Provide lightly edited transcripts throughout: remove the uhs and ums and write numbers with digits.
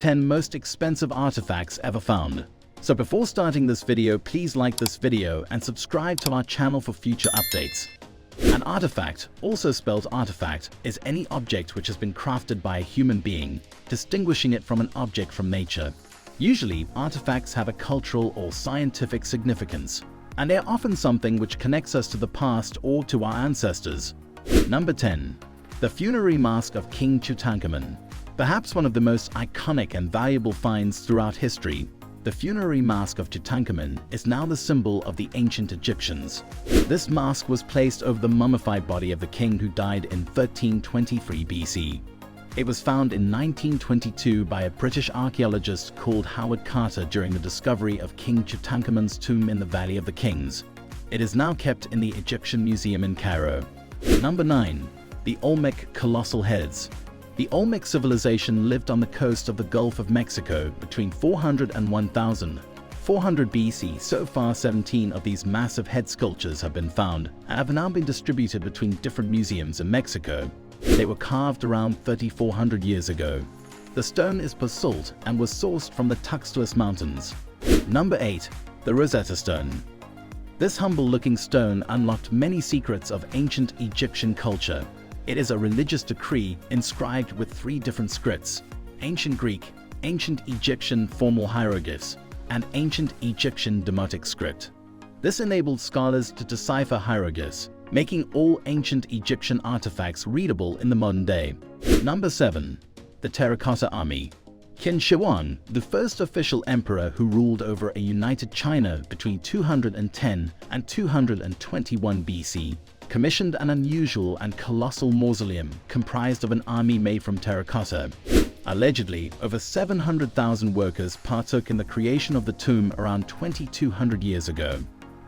10 most expensive artifacts ever found. So before starting this video, please like this video and subscribe to our channel for future updates. An artifact, also spelled artifact, is any object which has been crafted by a human being, distinguishing it from an object from nature. Usually, artifacts have a cultural or scientific significance, and they are often something which connects us to the past or to our ancestors. Number 10. The funerary mask of King Tutankhamun. Perhaps one of the most iconic and valuable finds throughout history, the funerary mask of Tutankhamun is now the symbol of the ancient Egyptians. This mask was placed over the mummified body of the king who died in 1323 BC. It was found in 1922 by a British archaeologist called Howard Carter during the discovery of King Tutankhamun's tomb in the Valley of the Kings. It is now kept in the Egyptian Museum in Cairo. Number 9. The Olmec Colossal Heads. The Olmec civilization lived on the coast of the Gulf of Mexico between 400 and 1400 BC. So far, 17 of these massive head sculptures have been found and have now been distributed between different museums in Mexico. They were carved around 3,400 years ago. The stone is basalt and was sourced from the Tuxtlas Mountains. Number 8. The Rosetta Stone. This humble-looking stone unlocked many secrets of ancient Egyptian culture. It is a religious decree inscribed with 3 different scripts: Ancient Greek, Ancient Egyptian formal hieroglyphs, and Ancient Egyptian Demotic script. This enabled scholars to decipher hieroglyphs, making all ancient Egyptian artifacts readable in the modern day. Number 7. The Terracotta Army. Qin Shi Huang, the first official emperor who ruled over a united China between 210 and 221 BC, commissioned an unusual and colossal mausoleum comprised of an army made from terracotta. Allegedly, over 700,000 workers partook in the creation of the tomb around 2,200 years ago.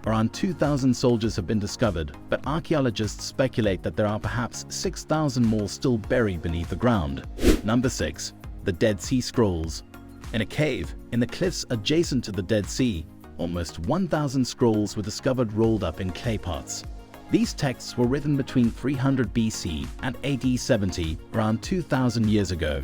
Around 2,000 soldiers have been discovered, but archaeologists speculate that there are perhaps 6,000 more still buried beneath the ground. Number 6. The Dead Sea Scrolls. In a cave in the cliffs adjacent to the Dead Sea, almost 1,000 scrolls were discovered rolled up in clay pots. These texts were written between 300 BC and AD 70, around 2,000 years ago.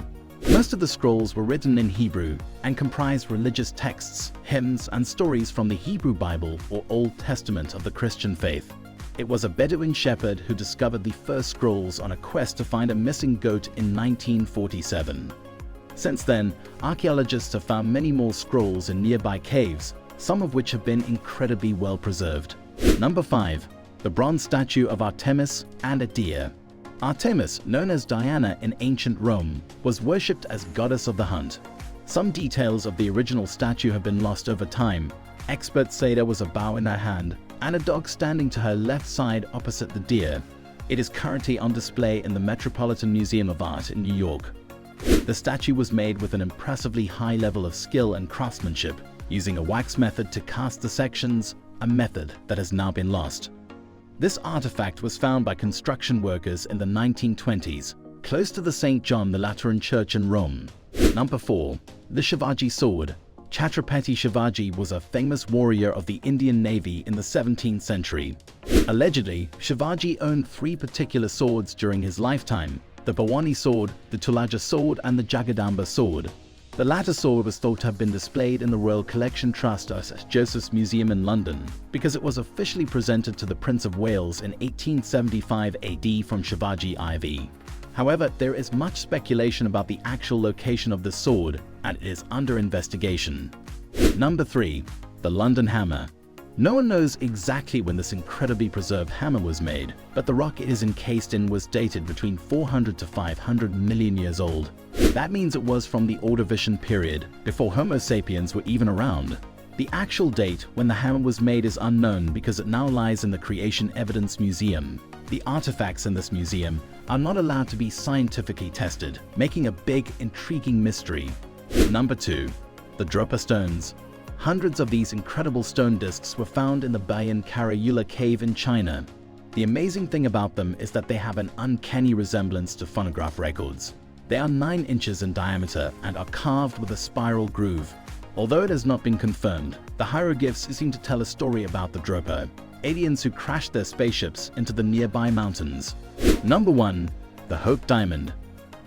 Most of the scrolls were written in Hebrew and comprised religious texts, hymns, and stories from the Hebrew Bible or Old Testament of the Christian faith. It was a Bedouin shepherd who discovered the first scrolls on a quest to find a missing goat in 1947. Since then, archaeologists have found many more scrolls in nearby caves, some of which have been incredibly well preserved. Number 5. The bronze statue of Artemis and a deer. Artemis, known as Diana in ancient Rome, was worshipped as goddess of the hunt. Some details of the original statue have been lost over time. Experts say there was a bow in her hand and a dog standing to her left side opposite the deer. It is currently on display in the Metropolitan Museum of Art in New York. The statue was made with an impressively high level of skill and craftsmanship, using a wax method to cast the sections, a method that has now been lost. This artifact was found by construction workers in the 1920s, close to the St. John the Lateran Church in Rome. Number 4. The Shivaji Sword. Chhatrapati Shivaji was a famous warrior of the Indian Navy in the 17th century. Allegedly, Shivaji owned 3 particular swords during his lifetime: the Bhavani sword, the Tulaja sword, and the Jagadamba sword. The latter sword was thought to have been displayed in the Royal Collection Trust at St. Joseph's Museum in London because it was officially presented to the Prince of Wales in 1875 AD from Shivaji IV. However, there is much speculation about the actual location of the sword, and it is under investigation. Number 3. The London Hammer. No one knows exactly when this incredibly preserved hammer was made, but the rock it is encased in was dated between 400 to 500 million years old. That means it was from the Ordovician period, before Homo sapiens were even around. The actual date when the hammer was made is unknown because it now lies in the Creation Evidence Museum. The artifacts in this museum are not allowed to be scientifically tested, making a big, intriguing mystery. Number 2. The Dropa Stones. Hundreds of these incredible stone discs were found in the Bayan Karayula cave in China. The amazing thing about them is that they have an uncanny resemblance to phonograph records. They are 9 inches in diameter and are carved with a spiral groove. Although it has not been confirmed, the hieroglyphs seem to tell a story about the Dropa, aliens who crashed their spaceships into the nearby mountains. Number 1. The Hope Diamond.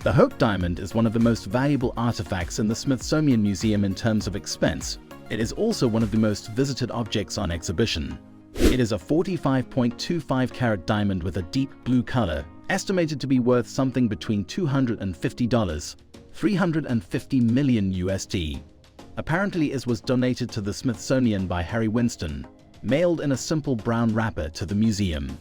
The Hope Diamond is one of the most valuable artifacts in the Smithsonian Museum in terms of expense. It is also one of the most visited objects on exhibition. It is a 45.25 carat diamond with a deep blue color, estimated to be worth something between $250, 350 million USD. Apparently it was donated to the Smithsonian by Harry Winston, mailed in a simple brown wrapper to the museum.